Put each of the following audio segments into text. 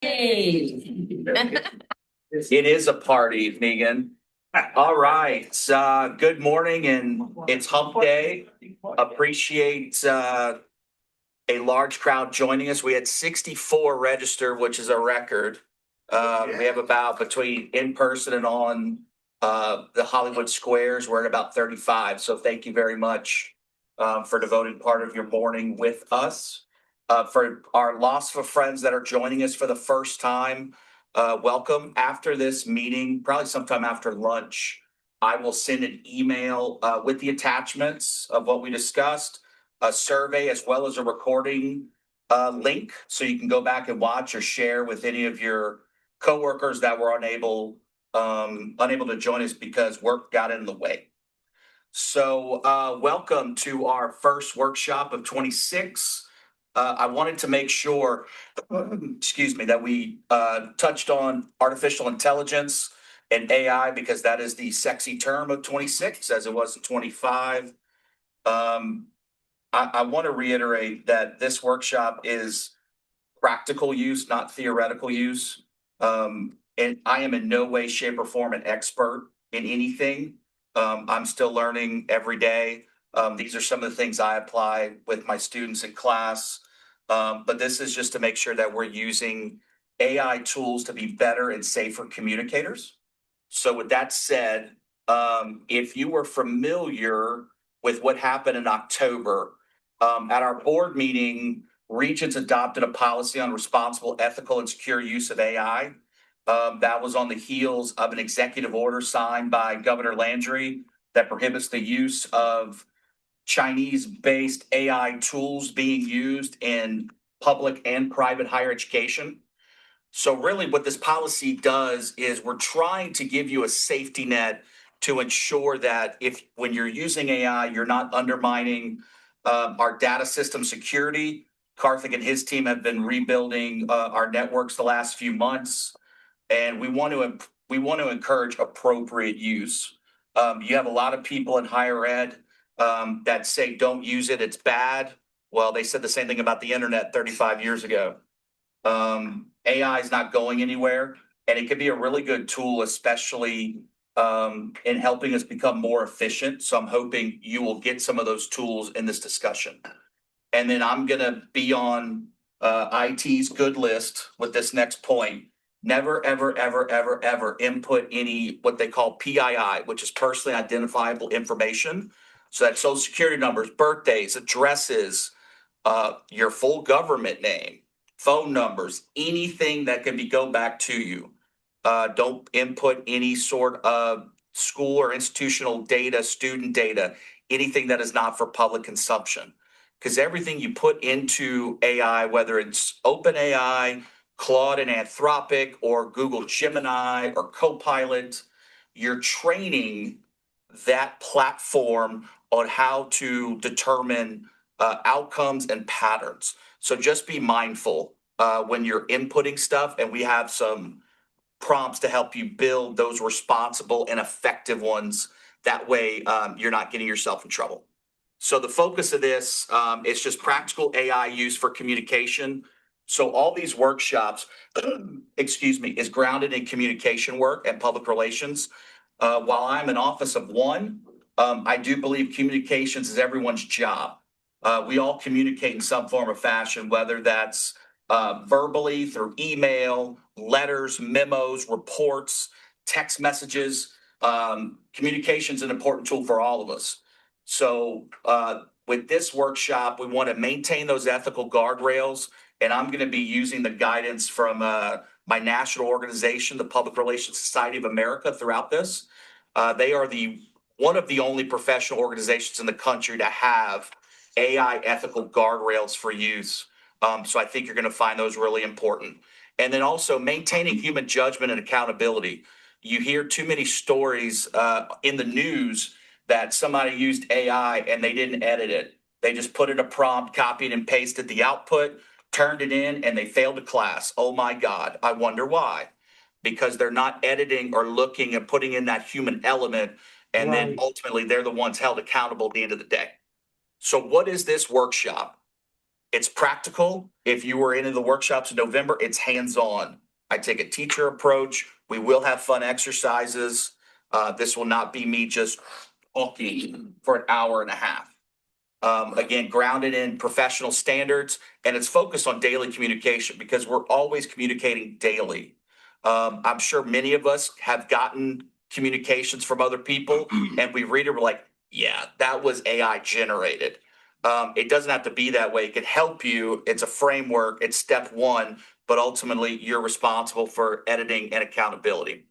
Hey. It is a party, Megan. All right. Good morning, and it's Hump Day. Appreciate a large crowd joining us. We had 64 register, which is a record. We have about between in person and on the Hollywood Squares. We're at about 35. So thank you very much for devoting part of your morning with us. For our lost for friends that are joining us for the first time, welcome. After this meeting, probably sometime after lunch, I will send an email with the attachments of what we discussed, a survey, as well as a recording link, so you can go back and watch or share with any of your coworkers that were unable to join us because work got in the way. So welcome to our first workshop of 26. I wanted to make sure, excuse me, that we touched on artificial intelligence and AI because that is the sexy term of 26 as it was in 25. I want to reiterate that this workshop is practical use, not theoretical use. And I am in no way, shape, or form an expert in anything. I'm still learning every day. These are some of the things I apply with my students in class. But this is just to make sure that we're using AI tools to be better and safer communicators. So, with that said, if you were familiar with what happened in October, at our board meeting, Regents adopted a policy on responsible, ethical, and secure use of AI. That was on the heels of an executive order signed by Governor Landry that prohibits the use of Chinese-based AI tools being used in public and private higher education. So really what this policy does is we're trying to give you a safety net to ensure that if when you're using AI, you're not undermining our data system security. Karthik and his team have been rebuilding our networks the last few months, and we want to encourage appropriate use. You have a lot of people in higher ed that say don't use it; it's bad. Well, they said the same thing about the internet 35 years ago. AI is not going anywhere, and it can be a really good tool, especially in helping us become more efficient. So I'm hoping you will get some of those tools in this discussion. And then I'm going to be on IT's good list with this next point. Never, ever, ever, ever, ever input any what they call PII, which is personally identifiable information. So that's social security numbers, birthdays, addresses, your full government name, phone numbers, anything that can be go back to you. Don't input any sort of school or institutional data, student data, anything that is not for public consumption. Because everything you put into AI, whether it's OpenAI, Claude and Anthropic, or Google Gemini or Copilot, you're training that platform on how to determine outcomes and patterns. So just be mindful when you're inputting stuff, and we have some prompts to help you build those responsible and effective ones. That way, you're not getting yourself in trouble. So the focus of this is just practical AI use for communication. So all these workshops, excuse me, is grounded in communication work and public relations. While I'm an office of one, I do believe communications is everyone's job. We all communicate in some form or fashion, whether that's verbally through email, letters, memos, reports, text messages. Communication is an important tool for all of us. So with this workshop, we want to maintain those ethical guardrails, and I'm going to be using the guidance from my national organization, the Public Relations Society of America, throughout this. They are one of the only professional organizations in the country to have AI ethical guardrails for use. So I think you're going to find those really important. And then also maintaining human judgment and accountability. You hear too many stories in the news that somebody used AI and they didn't edit it. They just put in a prompt, copied and pasted the output, turned it in, and they failed a class. Oh my God, I wonder why. Because they're not editing or looking and putting in that human element. And then ultimately, they're the ones held accountable at the end of the day. So, what is this workshop? It's practical. If you were into the workshops in November, it's hands-on. I take a teacher approach. We will have fun exercises. This will not be me just talking for an hour and a half. Again, grounded in professional standards, and it's focused on daily communication because we're always communicating daily. I'm sure many of us have gotten communications from other people and we read it, we're like, yeah, that was AI generated. It doesn't have to be that way. It can help you. It's a framework. It's step one, but ultimately you're responsible for editing and accountability.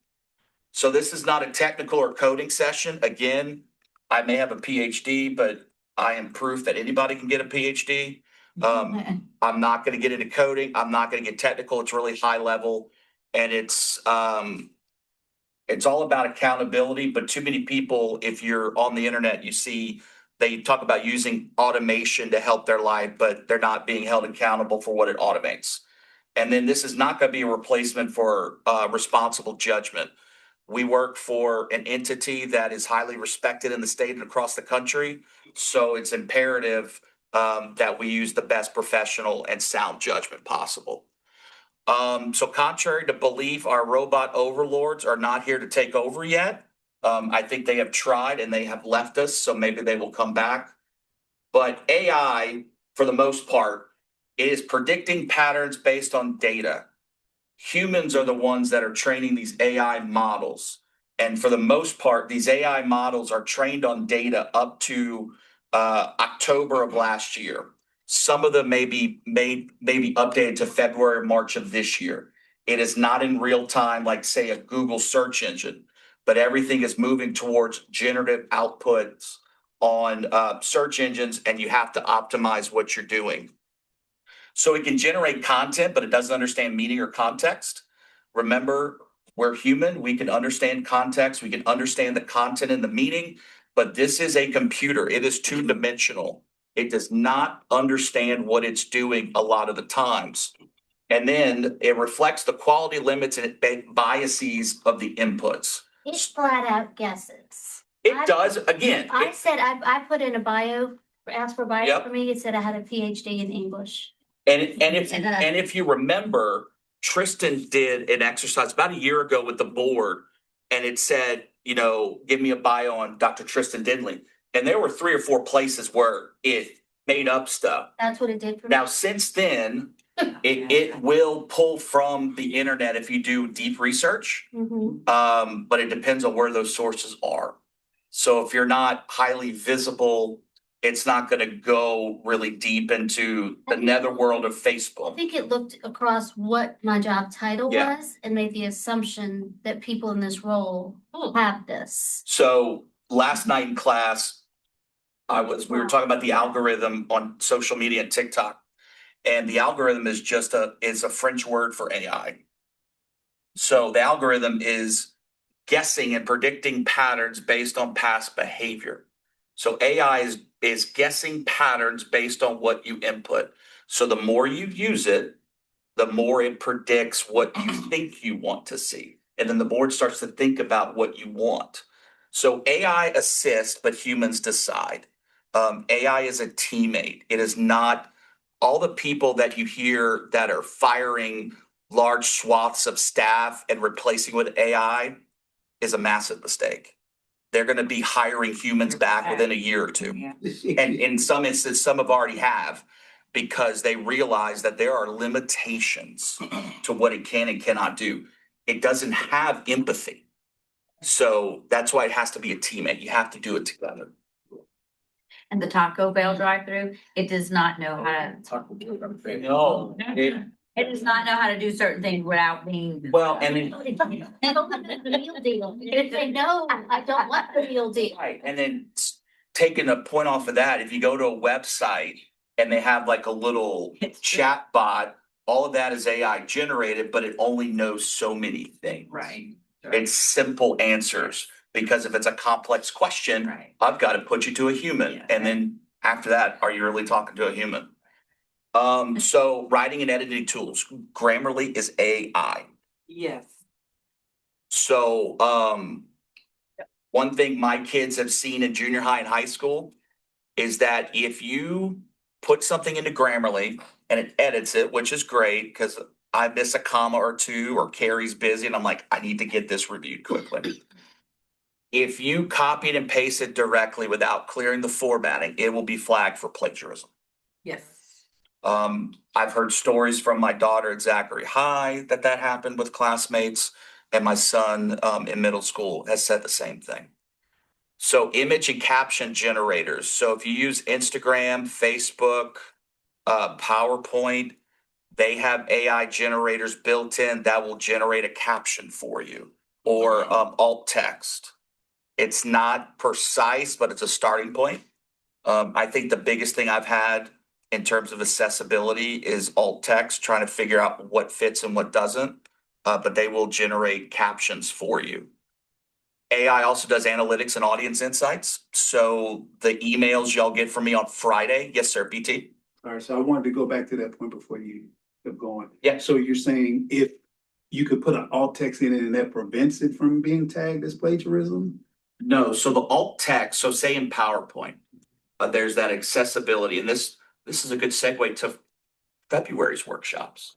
So this is not a technical or coding session. Again, I may have a PhD, but I am proof that anybody can get a PhD. I'm not going to get into coding. I'm not going to get technical. It's really high level, and it's all about accountability. But too many people, if you're on the internet, you see they talk about using automation to help their life, but they're not being held accountable for what it automates. And then this is not going to be a replacement for responsible judgment. We work for an entity that is highly respected in the state and across the country. So it's imperative that we use the best professional and sound judgment possible. So contrary to belief, our robot overlords are not here to take over yet. I think they have tried and they have left us, so maybe they will come back. But AI, for the most part, is predicting patterns based on data. Humans are the ones that are training these AI models. And for the most part, these AI models are trained on data up to October of last year. Some of them may be updated to February or March of this year. It is not in real time, like say a Google search engine, but everything is moving towards generative outputs on search engines, and you have to optimize what you're doing. So it can generate content, but it doesn't understand meaning or context. Remember, we're human. We can understand context. We can understand the content and the meaning, but this is a computer. It is two-dimensional. It does not understand what it's doing a lot of the times. And then it reflects the quality limits and biases of the inputs. It flat out guesses. It does. Again, I said I put in a bio, asked for bio Yep. for me. It said I had a PhD in English. And if you remember, Tristan did an exercise about a year ago with the board, and it said, give me a bio on Dr. Tristan Denley. And there were 3 or 4 places where it made up stuff. That's what it did for me. Now, since then, it will pull from the internet if you do deep research, but it depends on where those sources are. So if you're not highly visible, it's not going to go really deep into the netherworld of Facebook. I think it looked across what my job title was and made the assumption that people in this role have this. So last night in class, we were talking about the algorithm on social media and TikTok, and the algorithm is just a French word for AI. So the algorithm is guessing and predicting patterns based on past behavior. So AI is guessing patterns based on what you input. So the more you use it, the more it predicts what you think you want to see. And then the board starts to think about what you want. So AI assists, but humans decide. AI is a teammate. It is not all the people that you hear that are firing large swaths of staff and replacing with AI is a massive mistake. They're going to be hiring humans back within a year or two. And in some instances, some have because they realize that there are limitations to what it can and cannot do. It doesn't have empathy. So that's why it has to be a teammate. You have to do it together. And the Taco Bell drive-through, it does not know how to. No. It does not know how to do certain things without being. Well, and then They don't want the real deal. If they know, I don't want the real deal. right, and then taking a point off of that, if you go to a website and they have like a little chat bot, all of that is AI generated, but it only knows so many things. Right. It's simple answers because if it's a complex question, I've got to put you to a human, and then after that, are you really talking to a human? So writing and editing tools, Grammarly is AI. Yes. So, one thing my kids have seen in junior high and high school is that if you put something into Grammarly and it edits it, which is great because I miss a comma or two or Carrie's busy and I'm like, I need to get this reviewed quickly. If you copy it and paste it directly without clearing the formatting, it will be flagged for plagiarism. Yes. I've heard stories from my daughter at Zachary High that happened with classmates, and my son in middle school has said the same thing. So image and caption generators. So if you use Instagram, Facebook, PowerPoint, they have AI generators built in that will generate a caption for you, or alt text. It's not precise, but it's a starting point. I think the biggest thing I've had in terms of accessibility is alt text, trying to figure out what fits and what doesn't, but they will generate captions for you. AI also does analytics and audience insights. So the emails y'all get from me on Friday. Yes, sir, BT. All right, so I wanted to go back to that point before you kept going. Yeah. So you're saying if you could put an alt text in it and that prevents it from being tagged as plagiarism? No, so the alt text, so say in PowerPoint, there's that accessibility, and this is a good segue to February's workshops.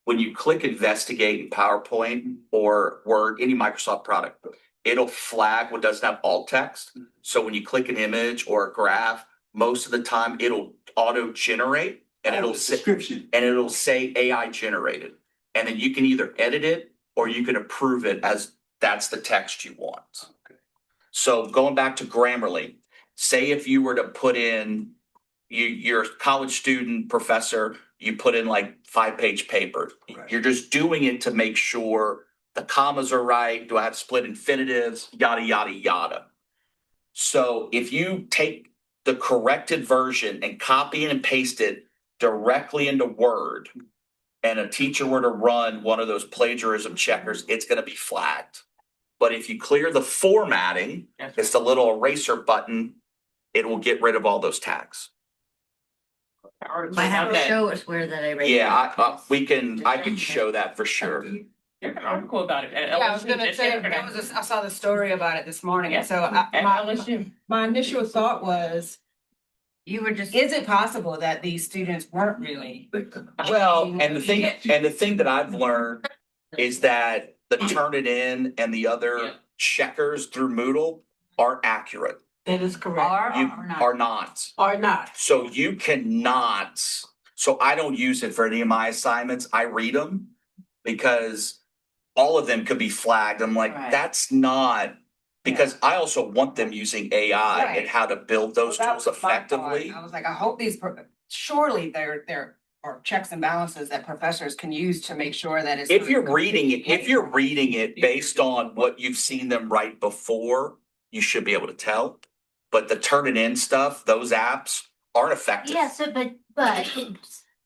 When you click investigate in PowerPoint or Word, any Microsoft product, it'll flag what doesn't have alt text. So when you click an image or a graph, most of the time it'll auto generate and it'll say, Description. and it'll say AI generated. And then you can either edit it or you can approve it as that's the text you want. Okay. So going back to Grammarly, say if you were to put in, you're a college student, professor, you put in like 5-page paper. Right. You're just doing it to make sure the commas are right. Do I have split infinitives? Yada, yada, yada. So if you take the corrected version and copy it and paste it directly into Word, and a teacher were to run one of those plagiarism checkers, it's going to be flagged. But if you clear the formatting, it's the little eraser button, it will get rid of all those tags. Might have to show us where that erase. Yeah, I can show that for sure. There's an article about it. Yeah, I was gonna say, I saw the story about it this morning, Yeah. so At LSU. my initial thought was, You were just. is it possible that these students weren't really? Well, and the thing that I've learned is that the Turnitin and the other checkers through Moodle are accurate. That is Are You or not? are not. Or not. So you cannot, so I don't use it for any of my assignments. I read them because all of them could be flagged. I'm like, Right. that's not, because I also want them using AI and Right. how to build those Well, that tools was my thought. effectively. I was like, I hope surely there are checks and balances that professors can use to make sure that it's. If you're reading it based on what you've seen them write before, you should be able to tell. But the Turnitin stuff, those apps aren't effective. Yeah, so but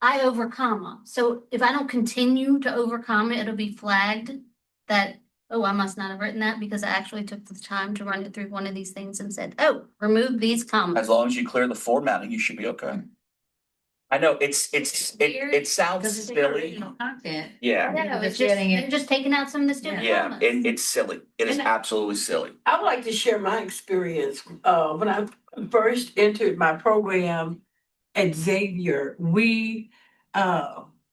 I over comma. So if I don't continue to over comma, it'll be flagged that, oh, I must not have written that because I actually took the time to run it through one of these things and said, oh, remove these commas. As long as you clear the formatting, you should be okay. I know it sounds Because it's silly. original content. Yeah, Yeah, it's Just just, getting it- they're just taking out some of the stupid yeah, commas. it's silly. It is And- absolutely silly. I would like to share my experience. When I first entered my program at Xavier, we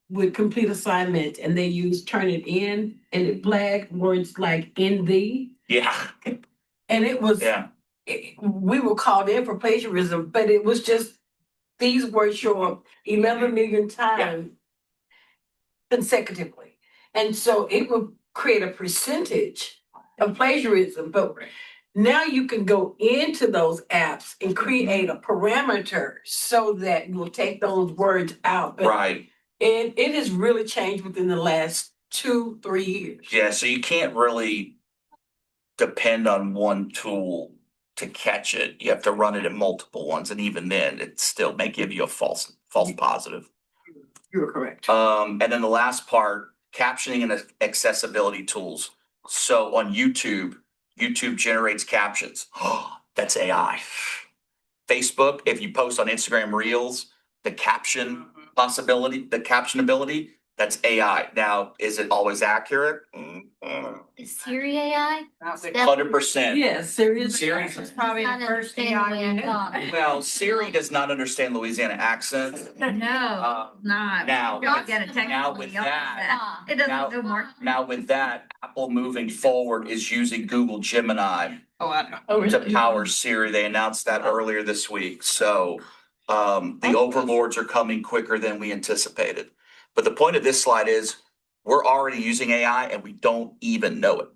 would complete assignments and they used Turnitin and it flagged words like in thee. Yeah, And it was, yeah, we were called in for plagiarism, but it was just, these words show up 11 million times consecutively. And so it would create a percentage of plagiarism, but now you can go into those apps and create a parameter so that you'll take those words out. But right. it has really changed within the last 2-3 years. Yeah, so you can't really depend on one tool to catch it. You have to run it in multiple ones, and even then, it still may give you a false positive. You're correct. And then the last part, captioning and accessibility tools. So on YouTube generates captions. Oh, that's AI. Facebook, if you post on Instagram Reels, the caption possibility, the captionability, That's AI. Now, is it always accurate? Is Siri AI? Not with- 100%. Yes, serious. Siri. It's probably the Not first understand the AI way we I knew. thought. Well, Siri does not understand Louisiana accent. No, Um, not. now- You gotta get a text now from with the office that- It now- doesn't do more. Now with that, Apple moving forward is using Google Gemini Oh, I know. Oh, to really? power Siri. They announced that earlier this week. So the overlords are coming quicker than we anticipated. But the point of this slide is we're already using AI and we don't even know it.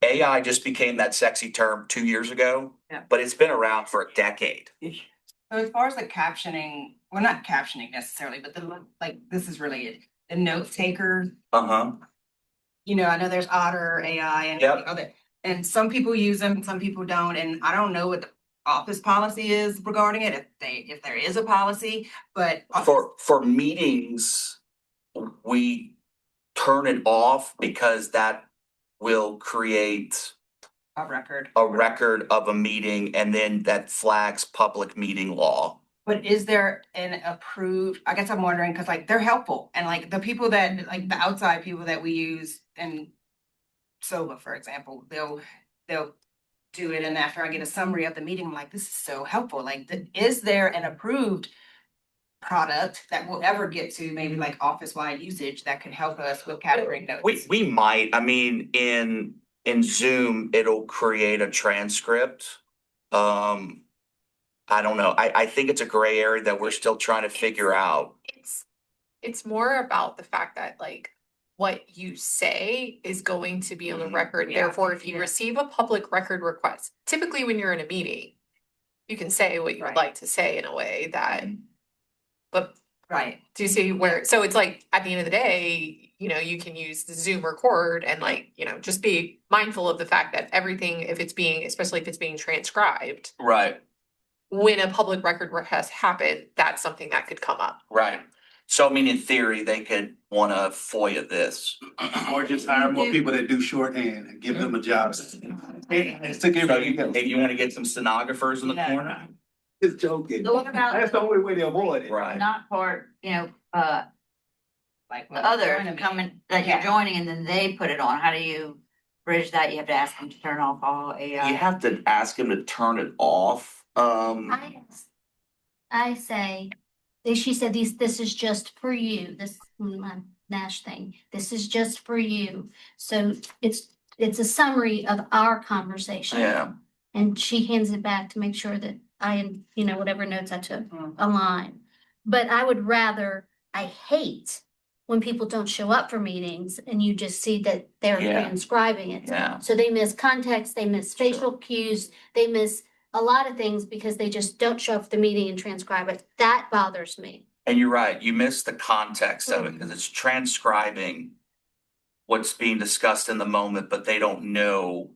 AI just became that sexy term 2 years ago, Yeah. but it's been around for a decade. So as far as the captioning, well, not captioning necessarily, but like, this is really it. The note taker, Uh-huh. you know, I know there's Otter AI and Yep. other, and some people use them, some people don't, and I don't know what the office policy is regarding it, if there is a policy, but. For meetings, we turn it off because that will create A record. a record of a meeting and then that flags public meeting law. But is there an approved, I guess I'm wondering, because like they're helpful and like the people that, like the outside people that we use and SOBA, for example, they'll do it and after I get a summary of the meeting, I'm like, this is so helpful. Like, is there an approved product that we'll ever get to maybe like office-wide usage that could help us with capturing notes? We might, I mean, in Zoom, it'll create a transcript. I don't know. I think it's a gray area that we're still trying to figure out. It's more about the fact that like what you say is going to be on the record. Yeah. Therefore, if you Yeah. receive a public record request, typically when you're in a meeting, you can say what you would Right. like to say in a way that, but Right. do you see where, so it's like, at the end of the day, you know, you can use the Zoom record and like, you know, just be mindful of the fact that everything, if it's being, especially if it's being transcribed, Right, when a public record request happened, that's something that could come up. right. So I mean, in theory, they could wanna FOIA this. Or just hire more people that do shorthand and give them a job. Stick So everybody you, else. if you wanna get some stenographers in the Yeah. corner? Just joking. So what about That's the only way to avoid it. Right. not part, Like. the others join a coming, that you're Yeah. joining and then they put it on, how do you bridge that? You have to ask them to turn off all AI. You have to ask him to turn it off. I say, she said this is just for you, this, my Nash thing, this is just for you. So it's a summary of our conversation. Yeah, And she hands it back to make sure that whatever notes I took Mhm. align. But I would rather, I hate when people don't show up for meetings and you just see that they're Yeah. transcribing it. yeah. So they miss context, they miss facial cues, they miss a lot of things because they just don't show up for the meeting and transcribe it. That bothers me. And you're right, you miss the context of it because it's transcribing what's being discussed in the moment, but they don't know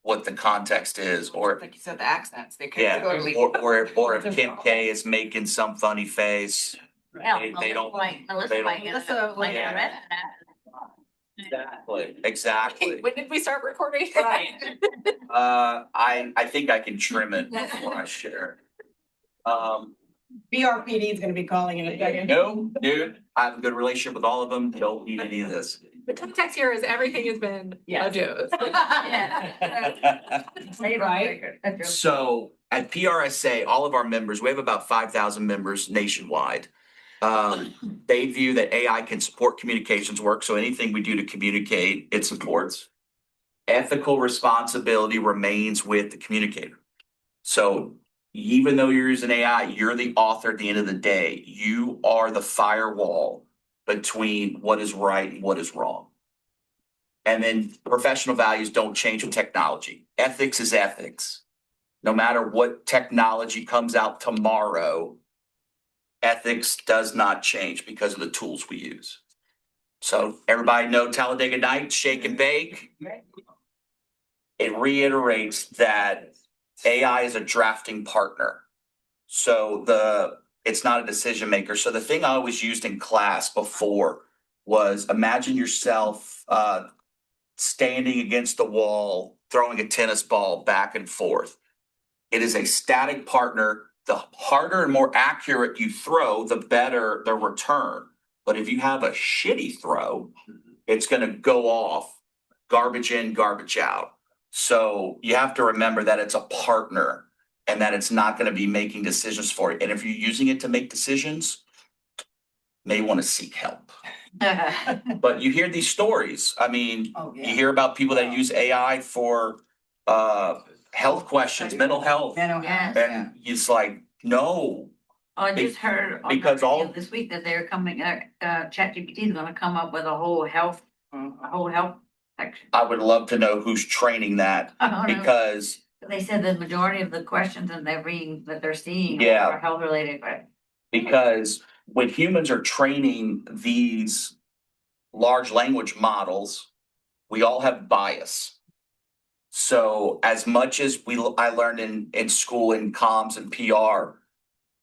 what the context is, or Like you said, the accents, they could yeah, totally. or if Kim K is making some funny face. Hell, they don't- Melissa they might don't- get Melissa it, would- like, Yeah. I read that. Exactly. When did we start recording? I think I can trim it before I share. BRPD is gonna be calling in a second. No, dude, I have a good relationship with all of them, don't need any of this. The context here is everything has been Yeah. a joke. Right. So at PRSA, all of our members, we have about 5,000 members nationwide. They view that AI can support communications work, so anything we do to communicate, it supports. Ethical responsibility remains with the communicator. So even though you're using AI, you're the author at the end of the day. You are the firewall between what is right and what is wrong. And then professional values don't change with technology. Ethics is ethics. No matter what technology comes out tomorrow, ethics does not change because of the tools we use. So everybody know Talladega Nights, shake and bake. It reiterates that AI is a drafting partner. So it's not a decision maker. So the thing I always used in class before was imagine yourself standing against the wall, throwing a tennis ball back and forth. It is a static partner. The harder and more accurate you throw, the better the return. But if you have a shitty throw, it's gonna go off, garbage in, garbage out. So you have to remember that it's a partner and that it's not gonna be making decisions for you. And if you're using it to make decisions, may want to seek help. But you hear these stories. I mean, Oh, you hear about people that use AI for health questions, mental health. Mental health, Yes. yeah. And it's like, no, I just heard on the Because all- radio this week that they're coming, ChatGPT is gonna come up with a whole health section. I would love to know who's training that I don't know. because They said the majority of the questions that they're seeing Yeah. are health related, but when humans are training these large language models, we all have bias. So as much as I learned in school in comms and PR,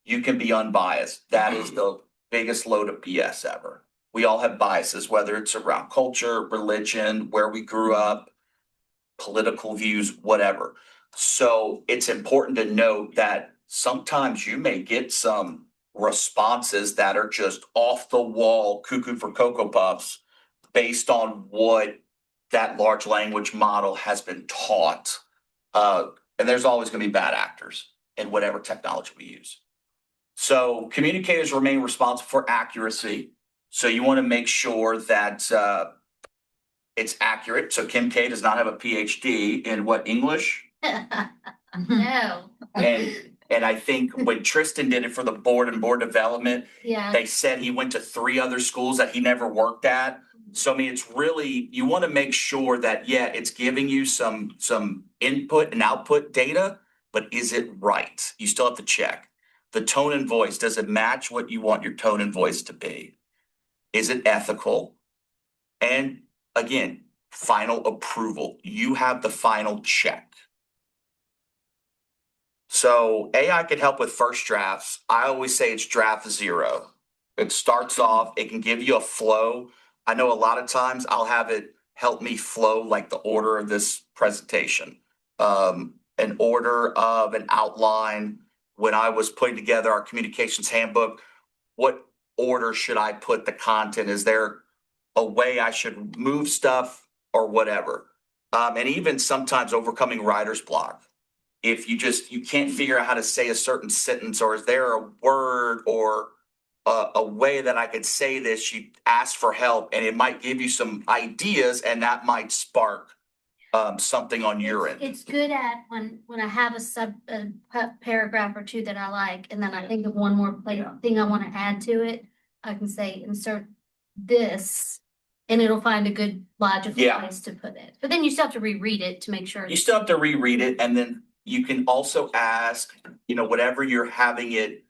you can be unbiased. That is the biggest load of BS ever. We all have biases, whether it's around culture, religion, where we grew up, political views, whatever. So it's important to note that sometimes you may get some responses that are just off the wall, cuckoo for Cocoa Puffs, based on what that large language model has been taught. And there's always going to be bad actors in whatever technology we use. So communicators remain responsible for accuracy. So you want to make sure that it's accurate. So Kim K does not have a PhD in what, English? No, And I think when Tristan did it for the board and board development, yeah, they said he went to 3 other schools that he never worked at. So I mean, it's really, you want to make sure that, yeah, it's giving you some input and output data, but is it right? You still have to check. The tone and voice, does it match what you want your tone and voice to be? Is it ethical? And again, final approval. You have the final check. So AI can help with first drafts. I always say it's draft 0. It starts off, it can give you a flow. I know a lot of times I'll have it help me flow like the order of this presentation. An order of an outline. When I was putting together our communications handbook, what order should I put the content? Is there a way I should move stuff or whatever? And even sometimes overcoming writer's block. If you can't figure out how to say a certain sentence, or is there a word or a way that I could say this, you ask for help and it might give you some ideas and that might spark something on your end. it's good at when I have a paragraph or two that I like, and then I think of one more thing I want to add to it. I can say insert this, and it'll find a good logical Yeah. place to put it. But then you still have to reread it to make sure. You still have to reread it, and then you can also ask, whatever you're having it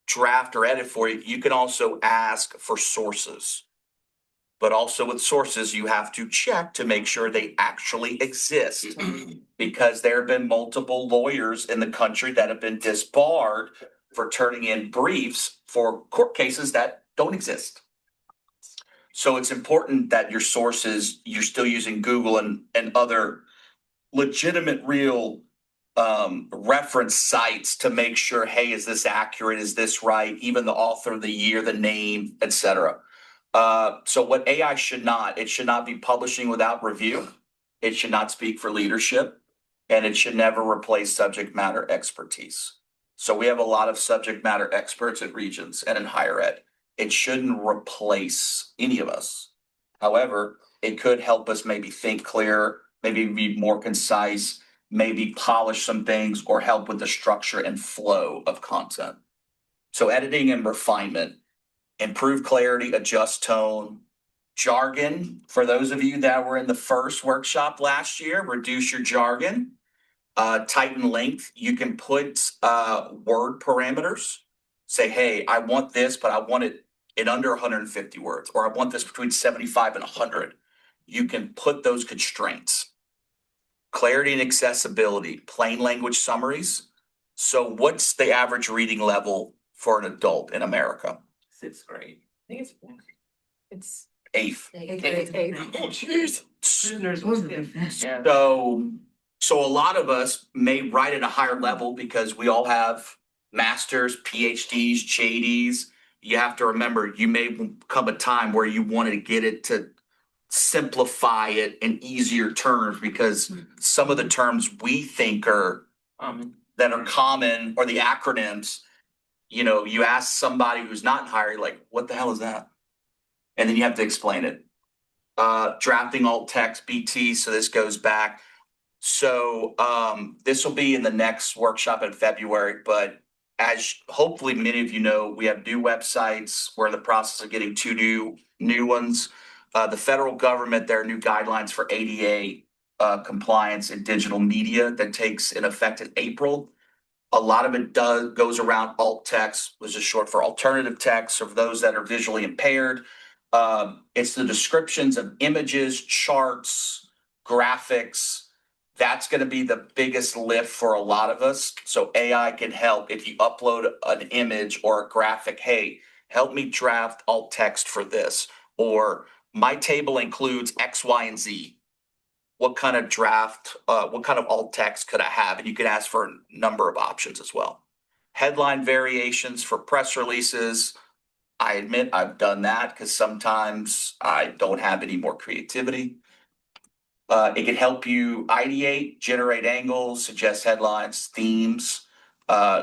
draft or edit for you, you can also ask for sources. But also with sources, you have to check to make sure they actually exist. Because there have been multiple lawyers in the country that have been disbarred for turning in briefs for court cases that don't exist. So it's important that your sources, you're still using Google and other legitimate, real reference sites to make sure, hey, is this accurate? Is this right? Even the author, the year, the name, etc. So what AI should not be publishing without review. It should not speak for leadership, and it should never replace subject matter expertise. So we have a lot of subject matter experts at Regents and in higher ed. It shouldn't replace any of us. However, it could help us maybe think clearer, maybe be more concise, maybe polish some things, or help with the structure and flow of content. So editing and refinement, improve clarity, adjust tone, jargon. For those of you that were in the first workshop last year, reduce your jargon, tighten length. You can put word parameters. Say, hey, I want this, but I want it in under 150 words, or I want this between 75 and 100. You can put those constraints. Clarity and accessibility, plain language summaries. So what's the average reading level for an adult in America? 6th grade. I think it's 8th. Oh, jeez. Prisoners was 5th. Yeah. So a lot of us may write at a higher level because we all have masters, PhDs, JDs. you have to remember, you may come a time where you want to get it to simplify it in easier terms, because some of the terms we think are that are common, or the acronyms, you know, you ask somebody who's not in hiring, like, what the hell is that? And then you have to explain it. Drafting alt text BT, so this goes back. So this will be in the next workshop in February, but as hopefully many of you know, we have new websites. We're in the process of getting two new ones. The federal government, there are new guidelines for ADA compliance in digital media that takes in effect in April. A lot of it goes around alt text, which is short for alternative text, or for those that are visually impaired. It's the descriptions of images, charts, graphics. That's going to be the biggest lift for a lot of us. So AI can help if you upload an image or a graphic. Hey, help me draft alt text for this. Or my table includes X, Y, and Z. What kind of what kind of alt text could I have? And you can ask for a number of options as well. Headline variations for press releases. I admit I've done that because sometimes I don't have any more creativity. It can help you ideate, generate angles, suggest headlines, themes,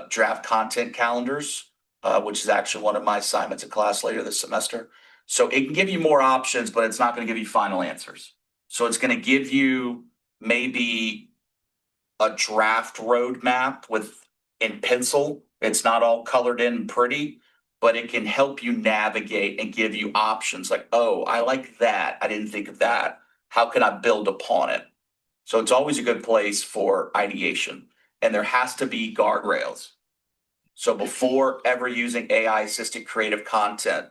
draft content calendars, which is actually one of my assignments in class later this semester. So it can give you more options, but it's not going to give you final answers. So it's going to give you maybe a draft roadmap in pencil. It's not all colored in and pretty, but it can help you navigate and give you options like, oh, I like that. I didn't think of that. How can I build upon it? So it's always a good place for ideation. And there has to be guardrails. So before ever using AI assisted creative content,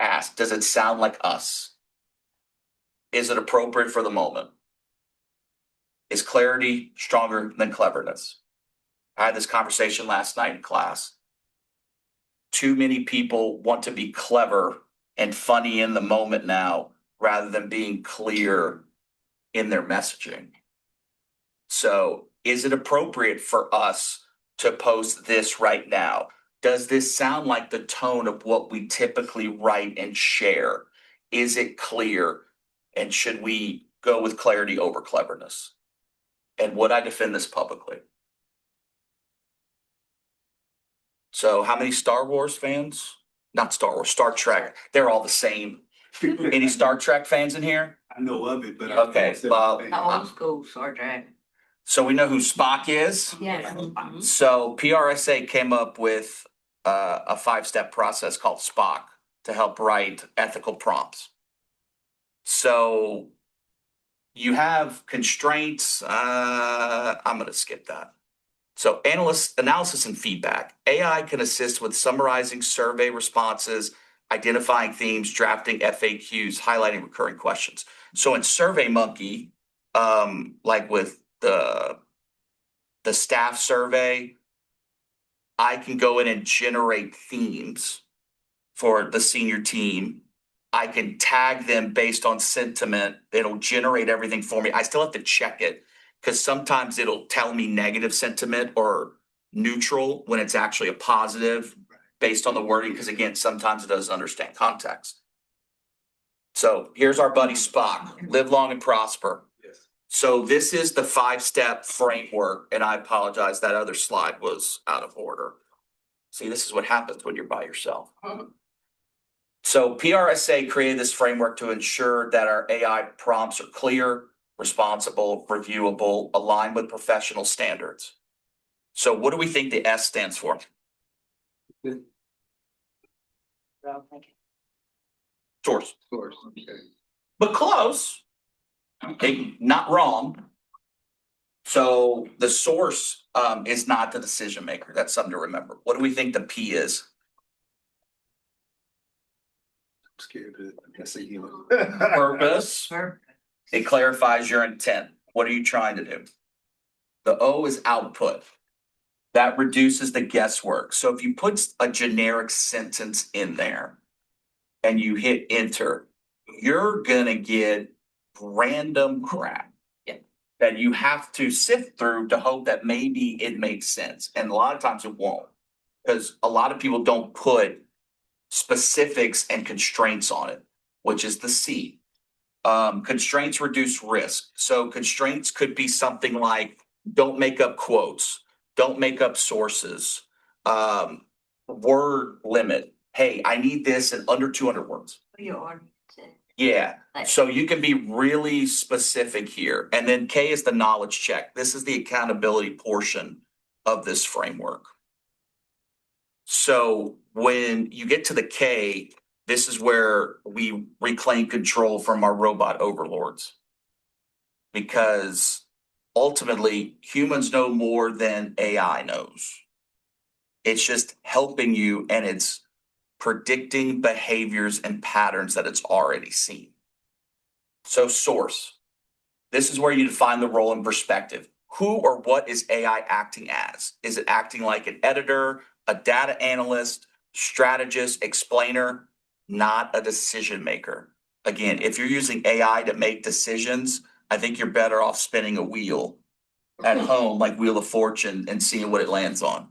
ask, does it sound like us? Is it appropriate for the moment? Is clarity stronger than cleverness? I had this conversation last night in class. Too many people want to be clever and funny in the moment now, rather than being clear in their messaging. So is it appropriate for us to post this right now? Does this sound like the tone of what we typically write and share? Is it clear? And should we go with clarity over cleverness? And would I defend this publicly? So how many Star Wars fans? Not Star Wars, Star Trek. They're all the same. Any Star Trek fans in here? I know of it, but. Okay, well, Old school Star Trek. so we know who Spock is. Yes. So PRSA came up with a 5-step process called Spock to help write ethical prompts. So you have constraints. I'm going to skip that. So analysis and feedback. AI can assist with summarizing survey responses, identifying themes, drafting FAQs, highlighting recurring questions. So in SurveyMonkey, like with the staff survey, I can go in and generate themes for the senior team. I can tag them based on sentiment. It'll generate everything for me. I still have to check it because sometimes it'll tell me negative sentiment or neutral when it's actually a positive based on the wording. Because again, sometimes it doesn't understand context. So here's our buddy Spock, live long and prosper. Yes. So this is the 5-step framework. And I apologize, that other slide was out of order. See, this is what happens when you're by yourself. So PRSA created this framework to ensure that our AI prompts are clear, responsible, reviewable, aligned with professional standards. So what do we think the S stands for? Source. Source, okay. But close. Okay, not wrong. So the source is not the decision maker. That's something to remember. What do we think the P is? I'm scared to, I guess, you know. Purpose. It clarifies your intent. What are you trying to do? The O is output. That reduces the guesswork. So if you put a generic sentence in there and you hit enter, you're gonna get random crap that you have to sift through to hope that maybe it makes sense. And a lot of times it won't, because a lot of people don't put specifics and constraints on it, which is the C. Constraints reduce risk. So constraints could be something like don't make up quotes, don't make up sources, word limit. Hey, I need this in under 200 words. Yeah, so you can be really specific here. And then K is the knowledge check. This is the accountability portion of this framework. So when you get to the K, this is where we reclaim control from our robot overlords. Because ultimately, humans know more than AI knows. It's just helping you, and it's predicting behaviors and patterns that it's already seen. So source. This is where you define the role and perspective. Who or what is AI acting as? Is it acting like an editor, a data analyst, strategist, explainer, not a decision maker? Again, if you're using AI to make decisions, I think you're better off spinning a wheel at home, like Wheel of Fortune, and seeing what it lands on.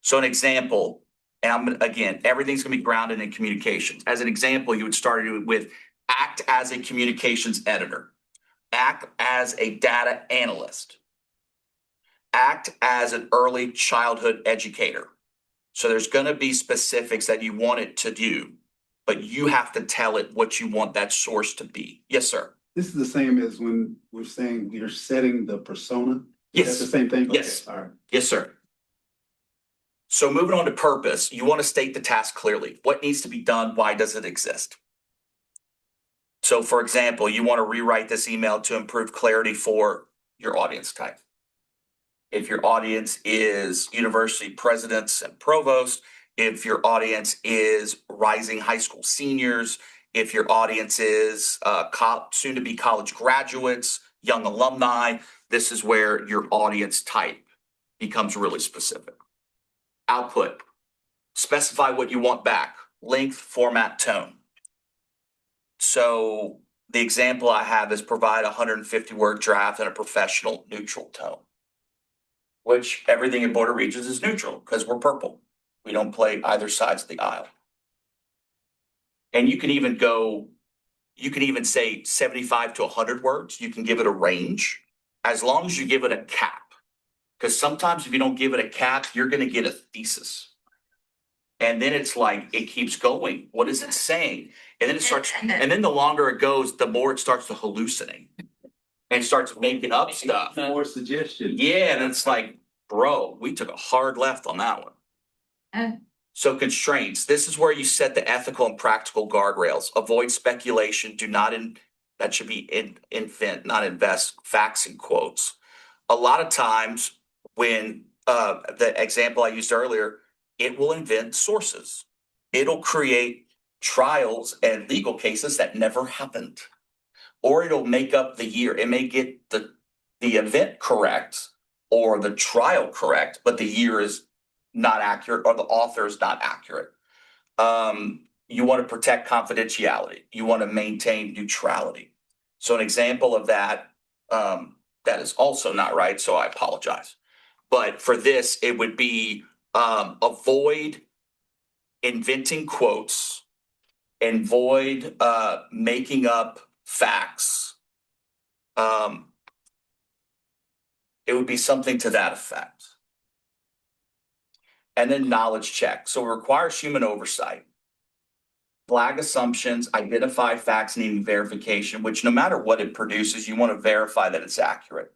So an example, and again, everything's gonna be grounded in communications. As an example, you would start it with act as a communications editor, act as a data analyst, act as an early childhood educator. So there's gonna be specifics that you want it to do, but you have to tell it what you want that source to be. Yes, sir. This is the same as when we're saying you're setting the persona? Is Yes. that the same thing? Yes. Okay, all right. Yes, sir. So moving on to purpose, you want to state the task clearly. What needs to be done? Why does it exist? So for example, you want to rewrite this email to improve clarity for your audience type. If your audience is university presidents and provosts, if your audience is rising high school seniors, if your audience is soon to be college graduates, young alumni, this is where your audience type becomes really specific. Output, specify what you want back, length, format, tone. So the example I have is provide a 150-word draft in a professional neutral tone, which everything in Board of Regents is neutral because we're purple. We don't play either sides of the aisle. And you can even say 75 to 100 words. You can give it a range as long as you give it a cap. Because sometimes if you don't give it a cap, you're going to get a thesis. And then it's like, it keeps going. What is it saying? And then it starts, and then the longer it goes, the more it starts to hallucinate and starts making up stuff. More suggestions. Yeah, and it's like, bro, we took a hard left on that one. So constraints, this is where you set the ethical and practical guardrails. Avoid speculation. That should be invent, not invest facts and quotes. A lot of times when the example I used earlier, it will invent sources. It'll create trials and legal cases that never happened. Or it'll make up the year. It may get the event correct or the trial correct, but the year is not accurate or the author is not accurate. You want to protect confidentiality. You want to maintain neutrality. So an example of that, that is also not right, so I apologize. But for this, it would be avoid inventing quotes, avoid making up facts. It would be something to that effect. And then knowledge check. So it requires human oversight. Flag assumptions, identify facts needing verification, which no matter what it produces, you want to verify that it's accurate.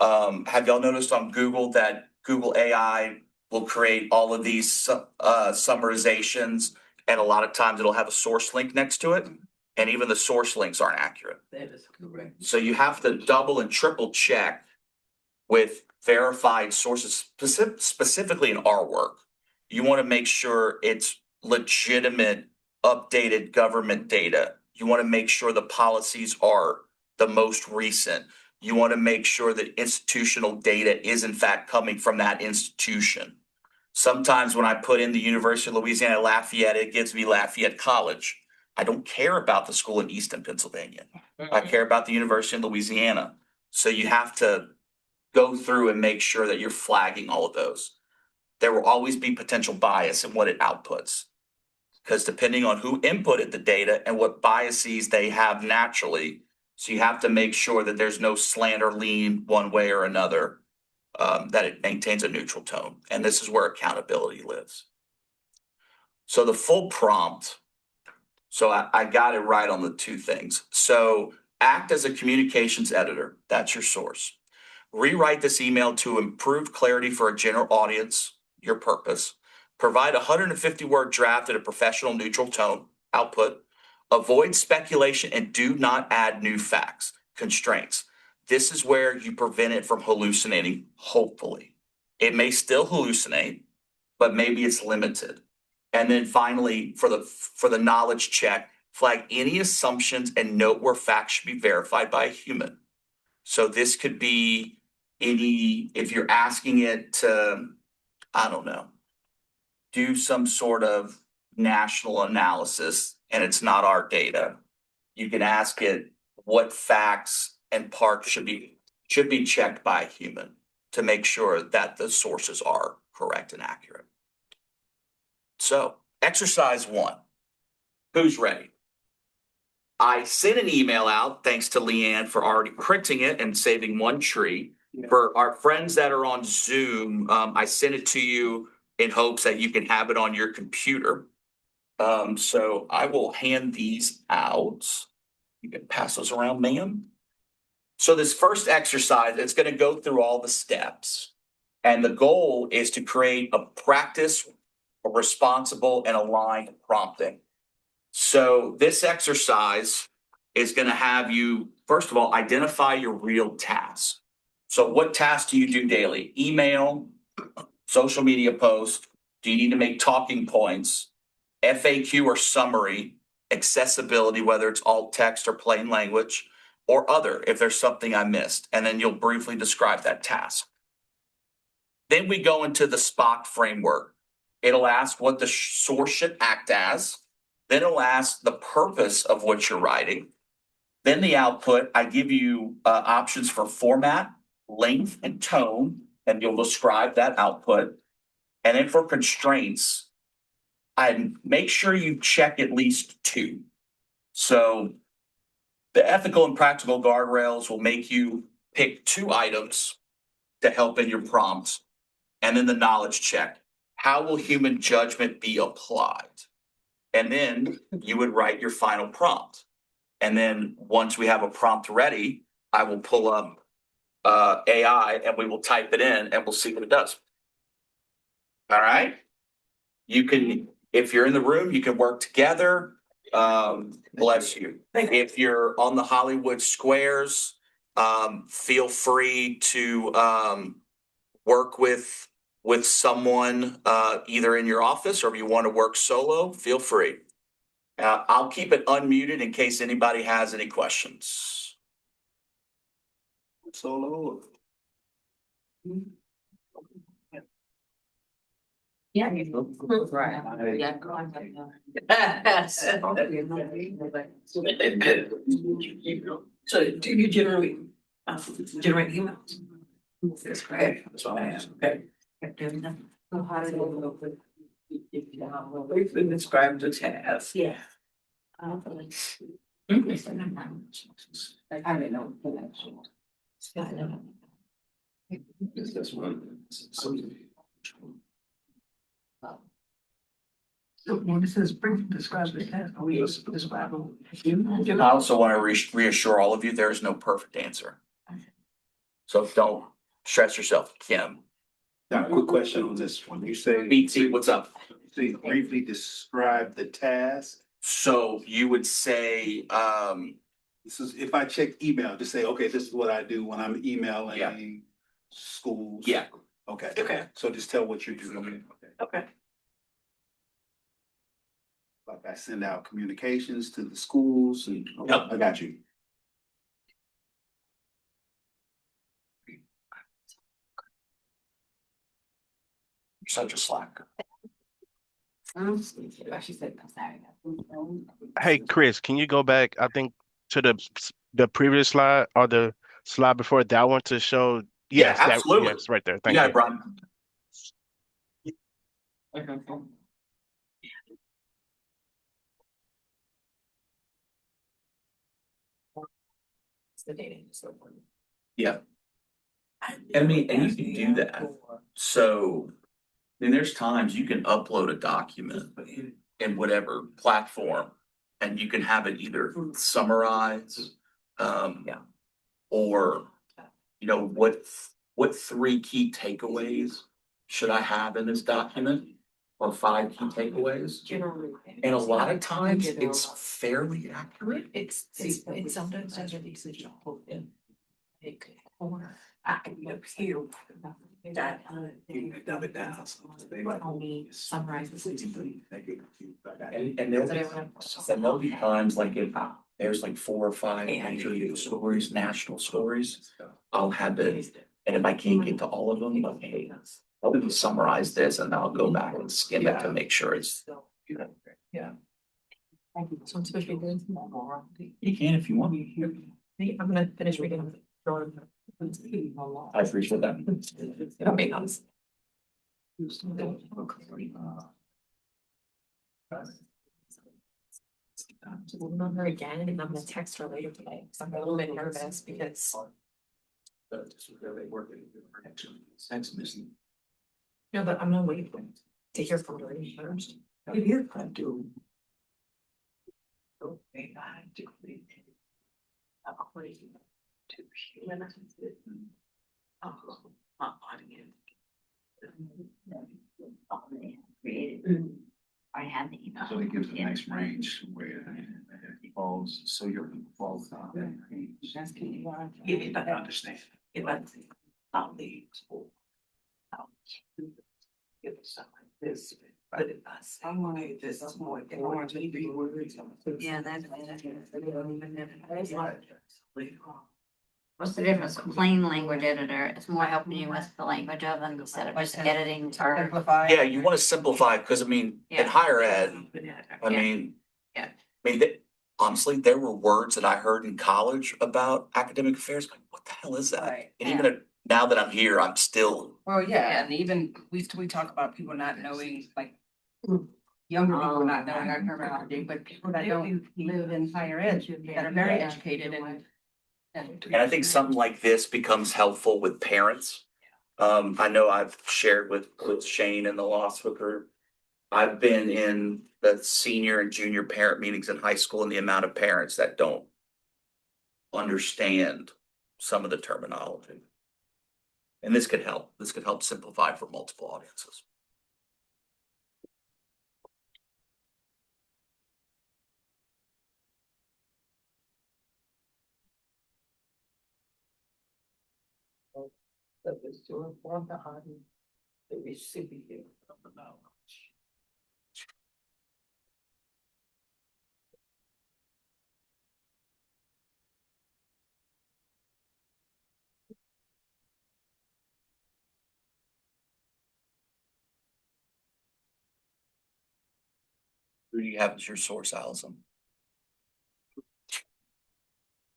Have y'all noticed on Google that Google AI will create all of these summarizations, and a lot of times it'll have a source link next to it, and even the source links aren't accurate. That is correct. So you have to double and triple check with verified sources, specifically in our work. You want to make sure it's legitimate, updated government data. You want to make sure the policies are the most recent. You want to make sure that institutional data is in fact coming from that institution. Sometimes when I put in the University of Louisiana Lafayette, it gives me Lafayette College. I don't care about the school in Easton, Pennsylvania. I care about the University of Louisiana. So you have to go through and make sure that you're flagging all of those. There will always be potential bias in what it outputs. because depending on who inputted the data and what biases they have naturally, so you have to make sure that there's no slant or lean one way or another, that it maintains a neutral tone. And this is where accountability lives. So the full prompt, so I got it right on the two things. So act as a communications editor. That's your source. Rewrite this email to improve clarity for a general audience, your purpose. Provide a 150-word draft at a professional neutral tone, output. Avoid speculation and do not add new facts, constraints. This is where you prevent it from hallucinating, hopefully. It may still hallucinate, but maybe it's limited. And then finally, for the knowledge check, flag any assumptions and note where facts should be verified by a human. So this could be if you're asking it to, I don't know, do some sort of national analysis and it's not our data, you can ask it what facts and parts should be checked by a human to make sure that the sources are correct and accurate. So, exercise 1. Who's ready? I sent an email out, thanks to Leanne for already printing it and saving one tree. For our friends that are on Zoom, I sent it to you in hopes that you can have it on your computer. So I will hand these out. You can pass those around, ma'am. So this first exercise, it's going to go through all the steps. And the goal is to create a practice, a responsible and aligned prompting. So this exercise is going to have you, first of all, identify your real tasks. So what tasks do you do daily? Email, social media post. Do you need to make talking points? FAQ or summary, accessibility, whether it's alt text or plain language, or other, if there's something I missed. And then you'll briefly describe that task. Then we go into the Spock framework. It'll ask what the source should act as. Then it'll ask the purpose of what you're writing. Then the output, I give you options for format, length, and tone, and you'll describe that output. And then for constraints, I make sure you check at least 2. So the ethical and practical guardrails will make you pick 2 items to help in your prompts. And then the knowledge check. How will human judgment be applied? And then you would write your final prompt. And then once we have a prompt ready, I will pull up AI and we will type it in and we'll see what it does. All right. You can, if you're in the room, you can work together. Bless you. If you're on the Hollywood Squares, feel free to work with someone either in your office, or if you want to work solo, feel free. I'll keep it unmuted in case anybody has any questions. Solo. Yeah. So do you generate emails? That's great. That's what I asked. Okay. Briefly describe the task. Yeah. I don't know. That's one. When it says briefly describe the task, are we describing? I also want to reassure all of you, there is no perfect answer. So don't stress yourself, Kim. Now, quick question on this one. You say. BT, what's up? You briefly describe the task. So you would say, This is, if I check email, just say, okay, this is what I do when I'm emailing schools. yeah, Okay. Okay. So just tell what you're doing. Okay. Like I send out communications to the schools and, okay, Yep. I got you. you're such a slacker. Hey, Chris, can you go back, I think, to the previous slide or the slide before that one to show? Yeah, Yes, that, absolutely. yes, right there. You Thank got you. it, Brian. the data and so forth. Yeah. I mean, and you can do that. So, I mean, there's times you can upload a document in whatever platform and you can have it either summarize, Yeah. or, you know, what three key takeaways should I have in this document? Or five key takeaways? Generally. And a lot of times it's fairly accurate. It's sometimes I get these to hold in. I can look here. That. Dumb it down. Only summarizes. And there'll be times like if there's like 4 or 5 major stories, national stories, I'll have it, and if I can't get to all of them, like, hey, I'll maybe summarize this and I'll go back and skim it to make sure it's. Yeah. So I'm supposed to be doing. You can if you want. I'm gonna finish reading. I appreciate that. It'll make sense. Remember again, and I'm gonna text her later today, because I'm a little bit nervous because. No, but I'm gonna wait to hear from her first. I had the email. So it gives a nice range where it falls, so your falls down that range. Yeah, I understand. I'll leave school. Give it something like this, but if I want to, this is more, if I want to be words. Yeah, that's. What's the difference? Plain language editor, it's more helping you with the language of them instead of just editing or. Simplify. Yeah, you want to simplify, because I mean, in Yeah. higher ed, I Yeah. mean. Yeah. I mean, honestly, there were words that I heard in college about academic affairs, like, what the hell is that? Right. And even now that I'm here, I'm still, Well, yeah, and even we talk about people not knowing, like, younger people not knowing our terminology, but people that don't live in higher ed, that are very educated and. and I think something like this becomes helpful with parents. I know I've shared with Shane and the law school group. I've been in the senior and junior parent meetings in high school, and the amount of parents that don't understand some of the terminology. And this could help. This could help simplify for multiple audiences. That is to inform the audience, the recipient of the knowledge. Who do you have as your source, Allison?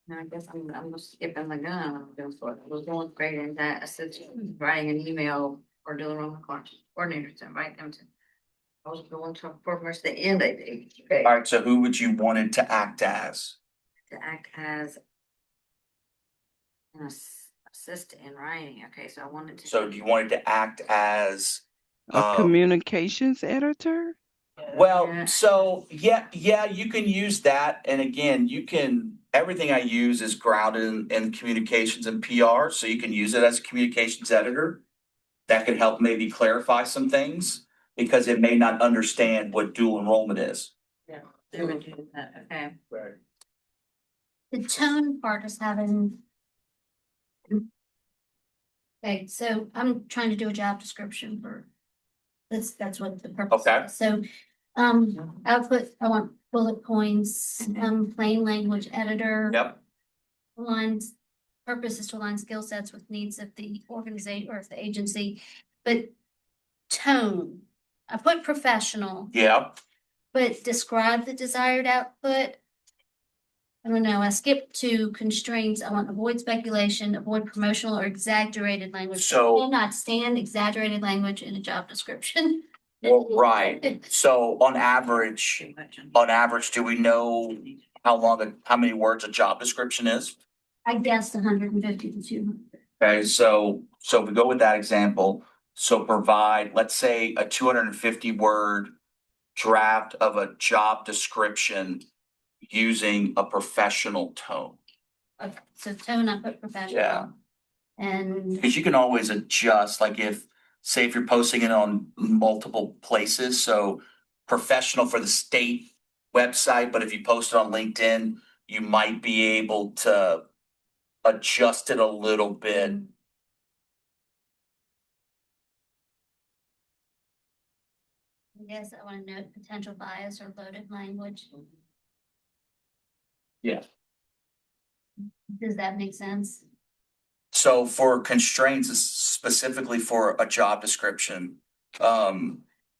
No, I guess I'm just skipping the gun. I'm doing sort of, I was doing great in that. I said, writing an email or doing on the coordinator to invite them to. I was going to, for much the end, I think. Okay. All right, so who would you want it to act as? To act as an assistant in writing. Okay, so I wanted to. So do you want it to act as? A communications editor? Well, Yeah. so yeah, you can use that. And again, everything I use is grounded in communications and PR. So you can use it as a communications editor. That could help maybe clarify some things because it may not understand what dual enrollment is. Yeah, they're gonna do that. Okay. Right. The tone part is having. Okay, so I'm trying to do a job description for. That's what the purpose Okay. is. So, I want bullet points, plain language editor. Yep. Lines, purpose is to align skill sets with needs of the organization or of the agency, but tone, I put professional, Yep. but describe the desired output. I don't know, I skipped to constraints. I want avoid speculation, avoid promotional or exaggerated language. So- I cannot stand exaggerated language in a job description. Well, right. So on average, do we know how many words a job description is? I guessed 150 to 200. Okay, so if we go with that example, so provide, let's say, a 250 word draft of a job description using a professional tone. Okay, so tone I put professional. Yeah. And Because you can always adjust, like if, say if you're posting it on multiple places, so professional for the state website, but if you post it on LinkedIn, you might be able to adjust it a little bit. I guess I want to note potential bias or loaded language. Yeah. Does that make sense? So for constraints, specifically for a job description, I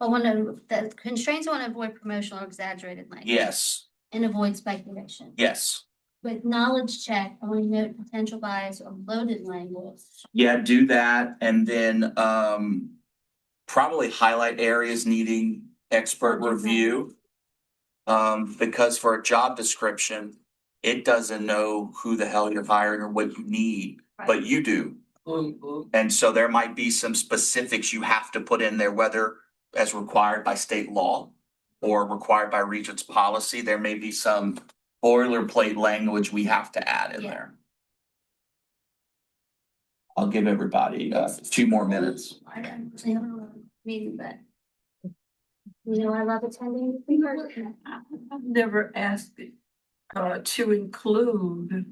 want to, the constraints I want to avoid promotional or exaggerated language. yes, And avoid speculation. yes. With knowledge check, I want to note potential bias or loaded language. Yeah, do that and then probably highlight areas needing expert review. Because for a job description, it doesn't know who the hell you're hiring or what you need, but you do. And so there might be some specifics you have to put in there, whether as required by state law or required by Regents policy. There may be some boilerplate language we have to add in there. I'll give everybody 2 more minutes. I don't know, meeting, but I love attending. I've never asked it, to include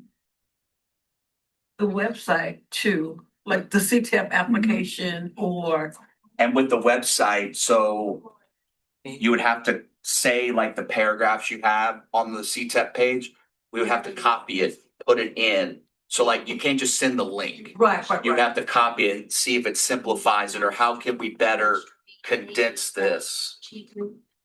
the website too, like the CTEP application or. And with the website, so you would have to say like the paragraphs you have on the CTEP page, we would have to copy it, put it in. So like you can't just send the link. Right. You would have to copy it and see if it simplifies it, or how can we better condense this?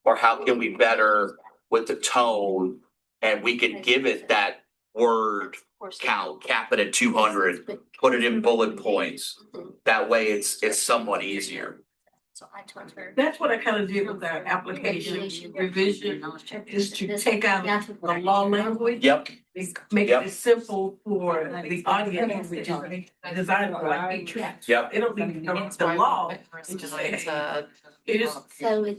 Or how can we better with the tone, and we can give it that word count, cap it at 200, put it in bullet points. That way it's somewhat easier. So I told her. That's what I kind of did with our application revision, is to take out the law language. Yep, Make Yep. it simple for the audience, which is designed for like patriots. yep. They don't need to know the law. It's just like, hey, here's, So it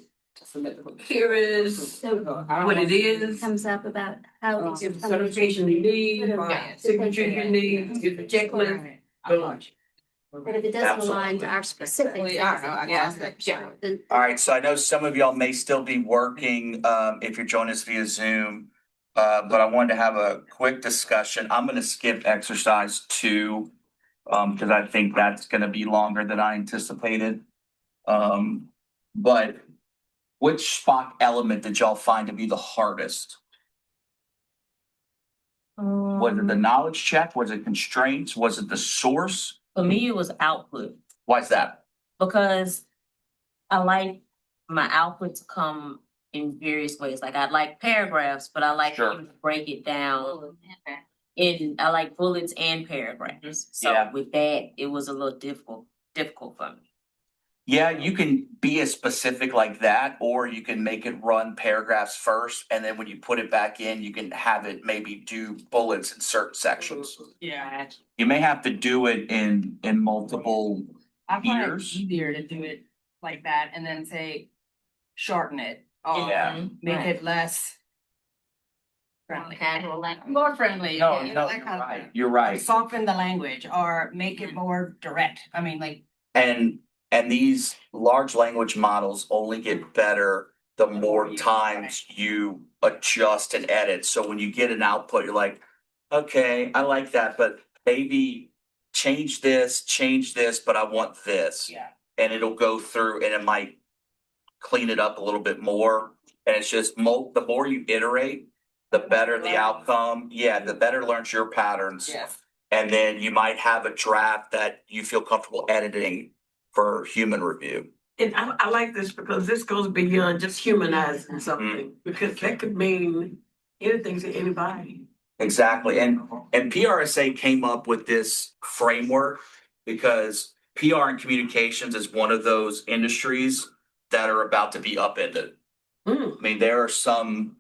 here is what it is. comes up about how. It's the certification you need, signature you need, get the checklist. Boom. But if it doesn't align to our specific. Yeah. Then All right, so I know some of y'all may still be working, if you're joining us via Zoom. But I wanted to have a quick discussion. I'm gonna skip exercise 2, because I think that's gonna be longer than I anticipated. But which Spock element did y'all find to be the hardest? Was it the knowledge check? Was it constraints? Was it the source? For me, it was output Why is that? because I like my output to come in various ways. Like I like paragraphs, but I like Sure. to break it down I like bullets and paragraphs. So Yeah. with that, it was a little difficult for me. Yeah, you can be as specific like that, or you can make it run paragraphs first, and then when you put it back in, you can have it maybe do bullets in certain sections. Yeah. You may have to do it in multiple I find it years. easier to do it like that and then say, shorten it. Or Yeah. make Right. it less. Friendly, casual, more friendly. No, you no, know, that you're kind of right. thing. You're Or right. soften the language or make it more direct. I mean, like, And these large language models only get better the more times you adjust and edit. So when you get an output, you're like, okay, I like that, but maybe change this, but I want this. yeah. And it'll go through and it might clean it up a little bit more. And it's just the more you iterate, the better the outcome. Yeah, the better it learns your patterns. Yeah. And then you might have a draft that you feel comfortable editing for human review. And I like this because this goes beyond just humanizing something, because that could mean anything to anybody. Exactly. And PRSA came up with this framework because PR and communications is one of those industries that are about to be upended. Mm. I mean, there are some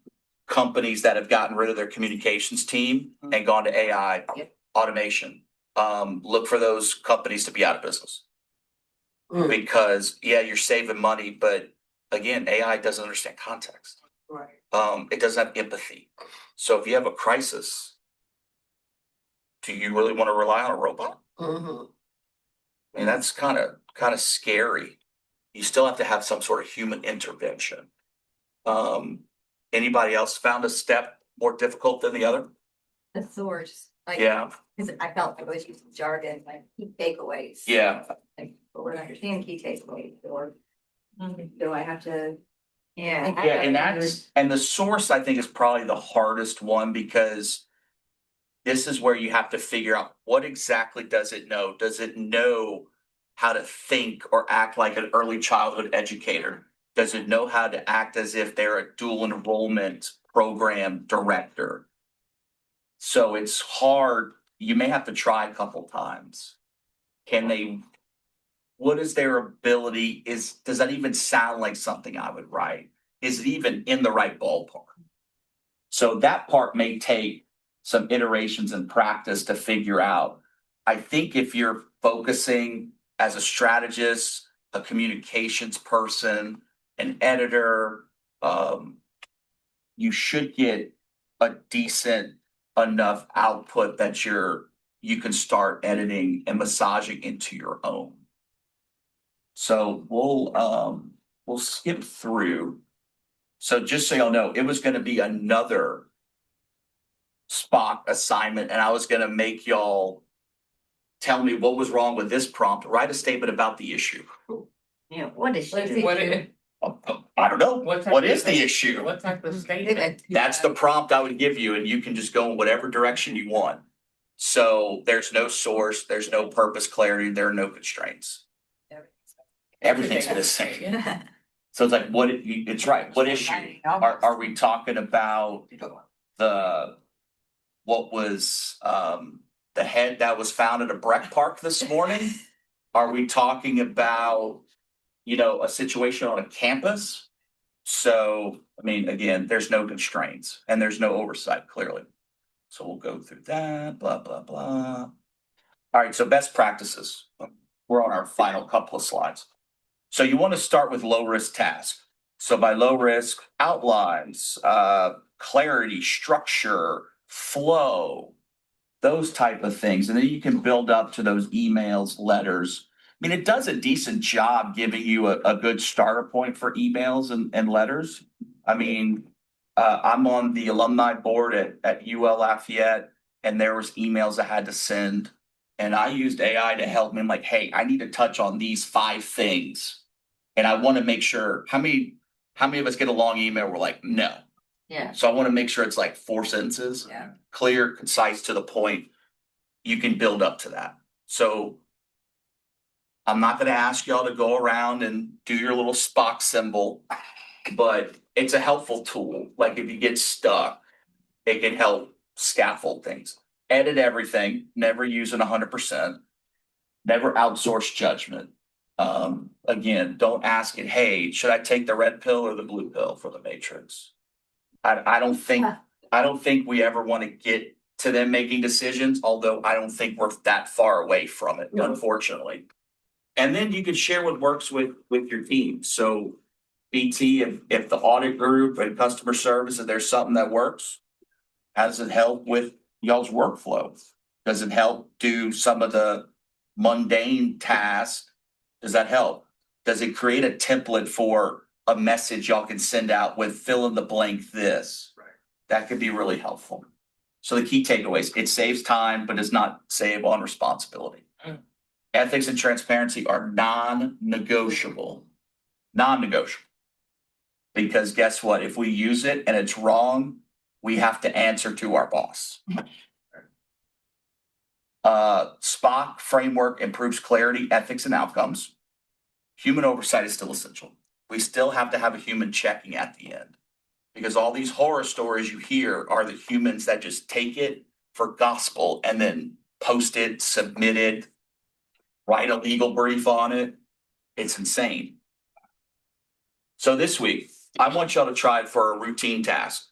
companies that have gotten rid of their communications team and gone to AI. automation. Look for those companies to be out of business. Mm. Because, yeah, you're saving money, but again, AI doesn't understand context. Right. It doesn't have empathy. So if you have a crisis, do you really want to rely on a robot? Mm-hmm. I mean, that's kind of scary. You still have to have some sort of human intervention. Anybody else found a step more difficult than the other? The source, like, Yeah, because I felt like I was using jargon, like key takeaways. yeah. Like, but we're understanding key takeaways, or do I have to? Yeah. Yeah, and the source I think is probably the hardest one because this is where you have to figure out what exactly does it know? Does it know how to think or act like an early childhood educator? Does it know how to act as if they're a dual enrollment program director? So it's hard. You may have to try a couple times. What is their ability? Does that even sound like something I would write? Is it even in the right ballpark? So that part may take some iterations and practice to figure out. I think if you're focusing as a strategist, a communications person, an editor, you should get a decent enough output that you can start editing and massaging into your own. So we'll skip through. So just so y'all know, it was going to be another Spock assignment, and I was going to make y'all tell me what was wrong with this prompt. Write a statement about the issue. Yeah, what is? I don't know. What is the issue? What type of statement? That's the prompt I would give you, and you can just go in whatever direction you want. So there's no source, there's no purpose clarity, there are no constraints. Everything's missing. So it's like, it's right. What issue? Are we talking about what was the head that was found at a Breck Park this morning? Are we talking about, a situation on a campus? So, I mean, again, there's no constraints and there's no oversight, clearly. So we'll go through that, blah, blah, blah. All right, so best practices. We're on our final couple of slides. So you want to start with low risk tasks. So by low risk, outlines, clarity, structure, flow, those type of things. And then you can build up to those emails, letters. I mean, it does a decent job giving you a good starter point for emails and letters. I mean, I'm on the alumni board at UL Lafayette, and there was emails I had to send. And I used AI to help me. I'm like, hey, I need to touch on these 5 things. And I want to make sure how many of us get a long email? We're like, no. Yeah. So I want to make sure it's like 4 sentences, Yeah. clear, concise, to the point. You can build up to that. So I'm not going to ask y'all to go around and do your little Spock symbol, but it's a helpful tool. Like if you get stuck, it can help scaffold things. Edit everything, never use it 100%, never outsource judgment. Again, don't ask it, hey, should I take the red pill or the blue pill for the matrix? I don't think we ever want to get to them making decisions, although I don't think we're that far away from it, unfortunately. And then you can share what works with your team. So BT, if the audit group and customer service, if there's something that works, how does it help with y'all's workflow? Does it help do some of the mundane tasks? Does that help? Does it create a template for a message y'all can send out with fill in the blank this? Right. That could be really helpful. So the key takeaways, it saves time, but does not save on responsibility. Ethics and transparency are non-negotiable. Non-negotiable. Because guess what? If we use it and it's wrong, we have to answer to our boss. Spock framework improves clarity, ethics, and outcomes. Human oversight is still essential. We still have to have a human checking at the end. Because all these horror stories you hear are the humans that just take it for gospel and then post it, submit it, write a legal brief on it. It's insane. So this week, I want y'all to try it for a routine task,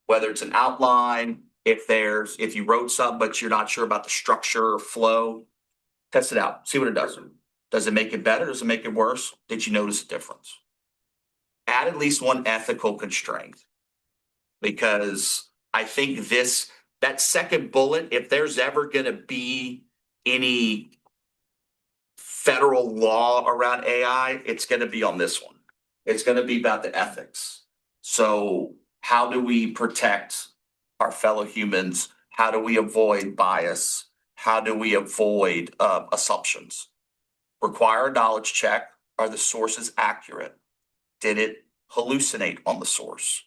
whether it's an outline, If you wrote something, but you're not sure about the structure or flow, test it out, see what it does. Does it make it better? Does it make it worse? Did you notice a difference? Add at least one ethical constraint. Because I think that second bullet, if there's ever gonna be any federal law around AI, it's gonna be on this one. It's gonna be about the ethics. So how do we protect our fellow humans? How do we avoid bias? How do we avoid assumptions? Require a knowledge check. Are the sources accurate? Did it hallucinate on the source?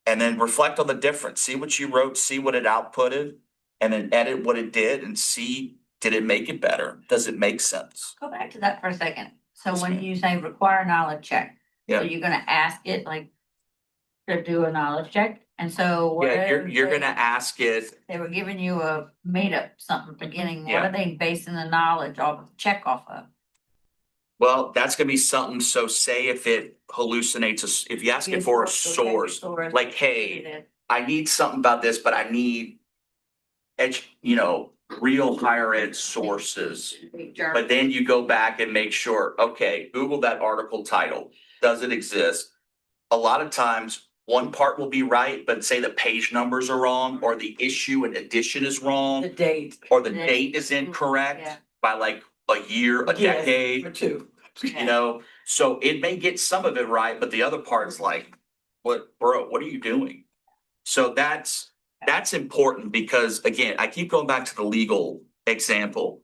And then reflect on the difference. See what you wrote, see what it outputted, and then edit what it did and see, did it make it better? Does it make sense? Go back to that for a second. So Yes, when ma'am. you say require knowledge check, Yeah. so you're gonna ask it like to do a knowledge check? And so Yeah, whatever you're gonna ask it, they were giving you a made up something beginning, what Yeah. are they basing the knowledge off, check off of? well, that's gonna be something, so say if it hallucinates, if you ask it for a source, like, hey, I need something about this, but I need real higher ed sources. But then you go back and make sure, okay, Google that article title. Does it exist? A lot of times, one part will be right, but say the page numbers are wrong, or the issue and edition is The wrong, date. or the Yeah. date is incorrect Yeah. by like a year, a Yes, decade, or two. so it may get some of it right, but the other part is like, what are you doing? So that's important because again, I keep going back to the legal example.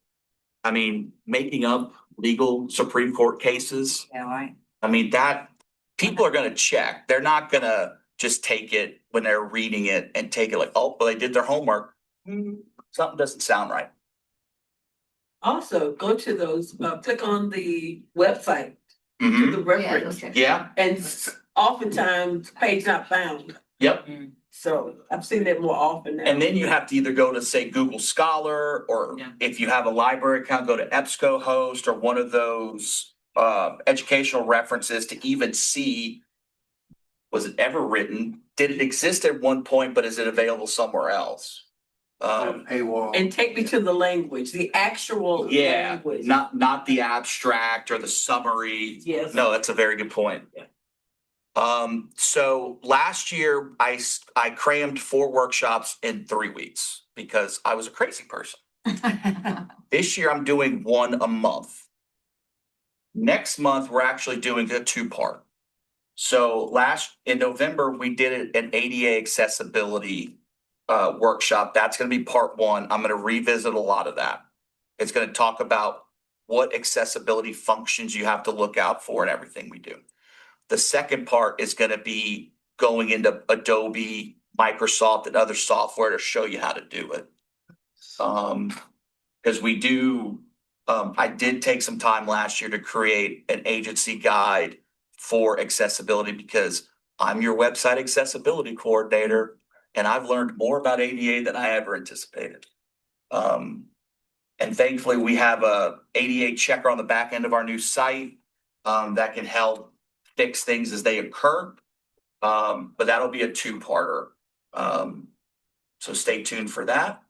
I mean, making up legal Supreme Court cases, Yeah, right. I mean, that people are gonna check. They're not gonna just take it when they're reading it and take it like, oh, well, they did their homework. Something doesn't sound right. Also, go to those, click on the website, to Mhm. the reference, Yeah, and oftentimes page not found. yep. So I've seen that more often now. And then you have to either go to, say, Google Scholar, or Yeah. if you have a library account, go to EBSCOhost or one of those educational references to even see, was it ever written? Did it exist at one point, but is it available somewhere else? Paywall. And take me to the language, the actual Yeah, language. not the abstract or the summary. Yes. No, that's a very good point. Yeah. So last year I crammed 4 workshops in 3 weeks because I was a crazy person. This year I'm doing 1 a month. Next month, we're actually doing a 2-part. So in November, we did an ADA accessibility workshop. That's gonna be part 1. I'm gonna revisit a lot of that. It's gonna talk about what accessibility functions you have to look out for in everything we do. The second part is gonna be going into Adobe, Microsoft, and other software to show you how to do it. Because I did take some time last year to create an agency guide for accessibility because I'm your website accessibility coordinator, and I've learned more about ADA than I ever anticipated. And thankfully, we have a ADA checker on the back end of our new site that can help fix things as they occur. But that'll be a 2-parter. So stay tuned for that.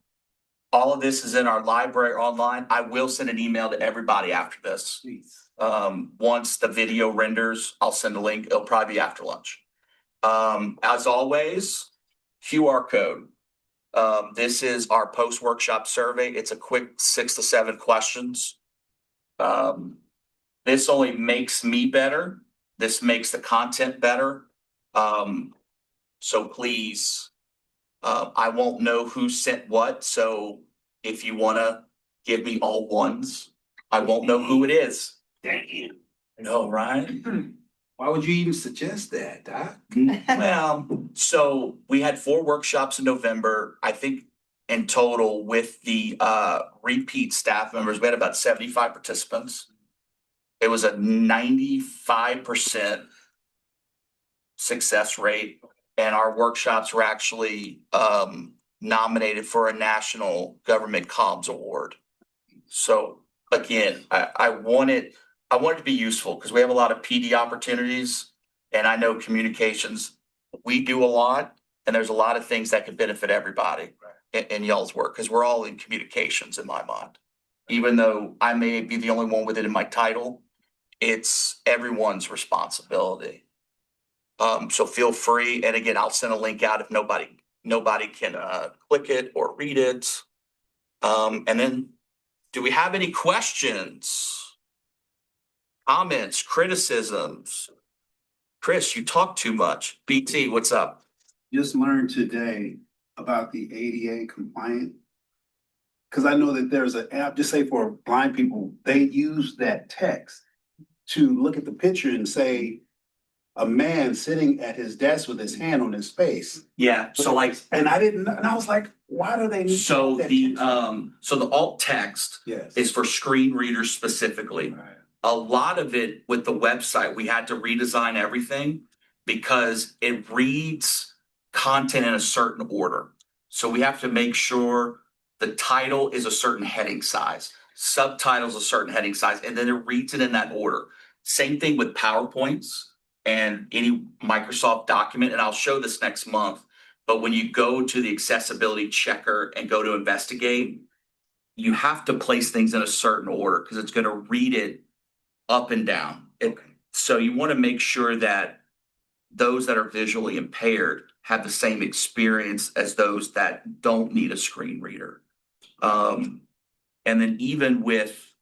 All of this is in our library online. I will send an email to everybody after this. Once the video renders, I'll send a link. It'll probably be after lunch. As always, QR code. This is our post-workshop survey. It's a quick 6 to 7 questions. This only makes me better. This makes the content better. So please, I won't know who sent what. So if you want to give me all ones, I won't know who it is. Damn. No, right? Why would you even suggest that, Doc? Well, so we had 4 workshops in November. I think in total with the repeat staff members, we had about 75 participants. It was a 95% success rate, and our workshops were actually nominated for a National Government Comms Award. So again, I want it to be useful because we have a lot of PD opportunities, and I know communications, we do a lot, And there's a lot of things that could benefit everybody in y'all's work, because we're all in communications in my mind. Even though I may be the only one with it in my title, it's everyone's responsibility. So feel free, and again, I'll send a link out if nobody can click it or read it. And then, do we have any questions, comments, criticisms? Chris, you talk too much. BT, what's up? Just learned today about the ADA compliant. Cause I know that there's an app, just say for blind people, they use that text to look at the picture and say a man sitting at his desk with his hand on his face. Yeah, so like, And I didn't know, and I was like, why do they need so that the text? so the alt text Yes. is for screen readers specifically. Right. A lot of it with the website, we had to redesign everything because it reads content in a certain order. So we have to make sure the title is a certain heading size, subtitles a certain heading size, and then it reads it in that order. Same thing with PowerPoints and any Microsoft document, and I'll show this next month. But when you go to the accessibility checker and go to investigate, you have to place things in a certain order because it's going to read it up and down. So you want to make sure that those that are visually impaired have the same experience as those that don't need a screen reader. And then even with,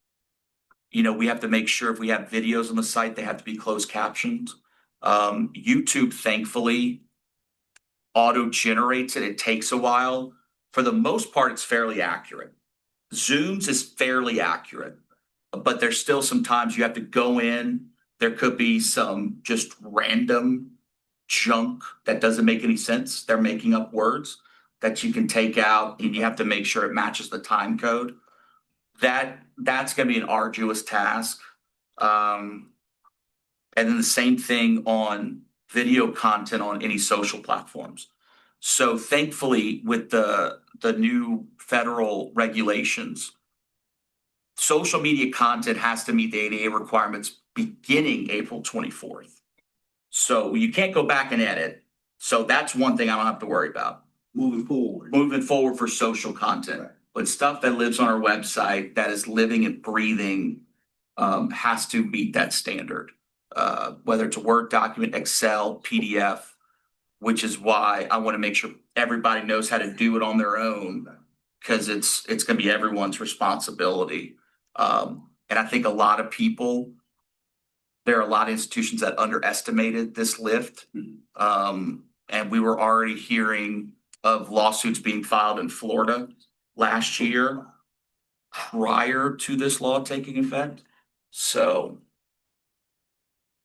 we have to make sure if we have videos on the site, they have to be closed captioned. YouTube, thankfully, auto generates it. It takes a while. For the most part, it's fairly accurate. Zooms is fairly accurate, but there's still some times you have to go in. There could be some just random junk that doesn't make any sense. They're making up words that you can take out, and you have to make sure it matches the time code. That's going to be an arduous task. And then the same thing on video content on any social platforms. So thankfully, with the new federal regulations, social media content has to meet the ADA requirements beginning April 24th. So you can't go back and edit. So that's one thing I don't have to worry about. Moving forward For social content. Right. But stuff that lives on our website that is living and breathing has to meet that standard. Whether it's a Word document, Excel, PDF, which is why I want to make sure everybody knows how to do it on their own, because it's going to be everyone's responsibility. And I think a lot of people, there are a lot of institutions that underestimated this lift. And we were already hearing of lawsuits being filed in Florida last year prior to this law taking effect. So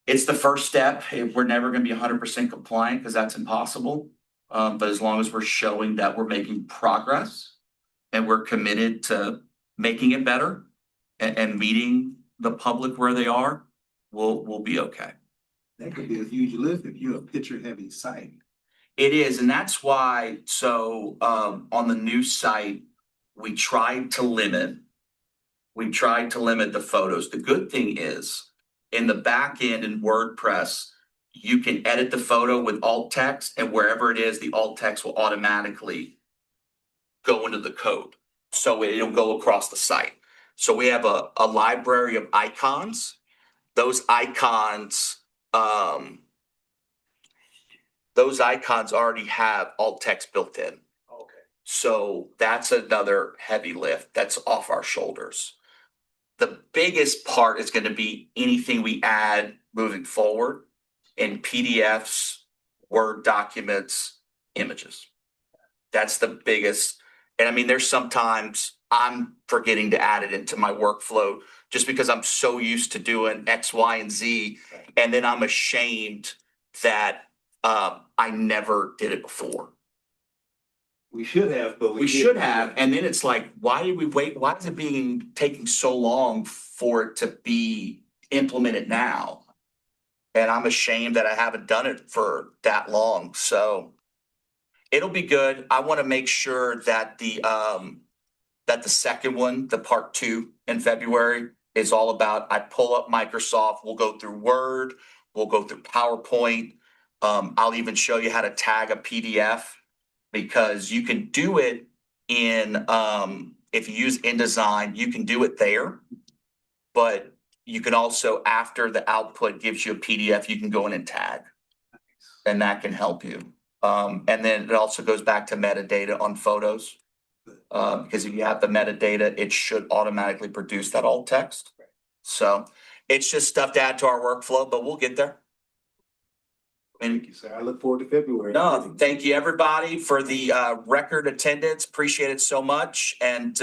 it's the first step. We're never going to be 100% compliant because that's impossible. But as long as we're showing that we're making progress and we're committed to making it better and meeting the public where they are, we'll be okay. That could be a huge lift if you're a picture heavy site. It is, and that's why, so on the new site, we tried to limit the photos. The good thing is, in the back end in WordPress, you can edit the photo with alt text, and wherever it is, the alt text will automatically go into the code. So it'll go across the site. So we have a library of icons. Those icons already have alt text built in. Okay. So that's another heavy lift that's off our shoulders. The biggest part is going to be anything we add moving forward in PDFs, Word documents, images. That's the biggest. And I mean, there's sometimes I'm forgetting to add it into my workflow just because I'm so used to doing X, Y, and Z. And then I'm ashamed that I never did it before. We should have, but We should have. And then it's like, why did we wait? Why is it taking so long for it to be implemented now? And I'm ashamed that I haven't done it for that long. So it'll be good. I want to make sure that the second one, the part 2 in February, is all about, I pull up Microsoft, we'll go through Word, we'll go through PowerPoint, I'll even show you how to tag a PDF because you can do it in, if you use InDesign, you can do it there. But you can also, after the output gives you a PDF, you can go in and tag. And that can help you. And then it also goes back to metadata on photos. Because if you have the metadata, it should automatically produce that alt text. So it's just stuff to add to our workflow, but we'll get there. Thank you, sir. I look forward to February. No, thank you, everybody, for the record attendance. Appreciate it so much. And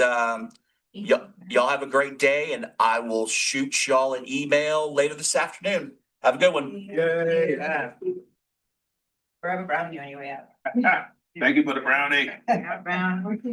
y'all have a great day, and I will shoot y'all an email later this afternoon. Have a good one. Yay. Forever brownie on your way out. Thank you for the brownie. Brown.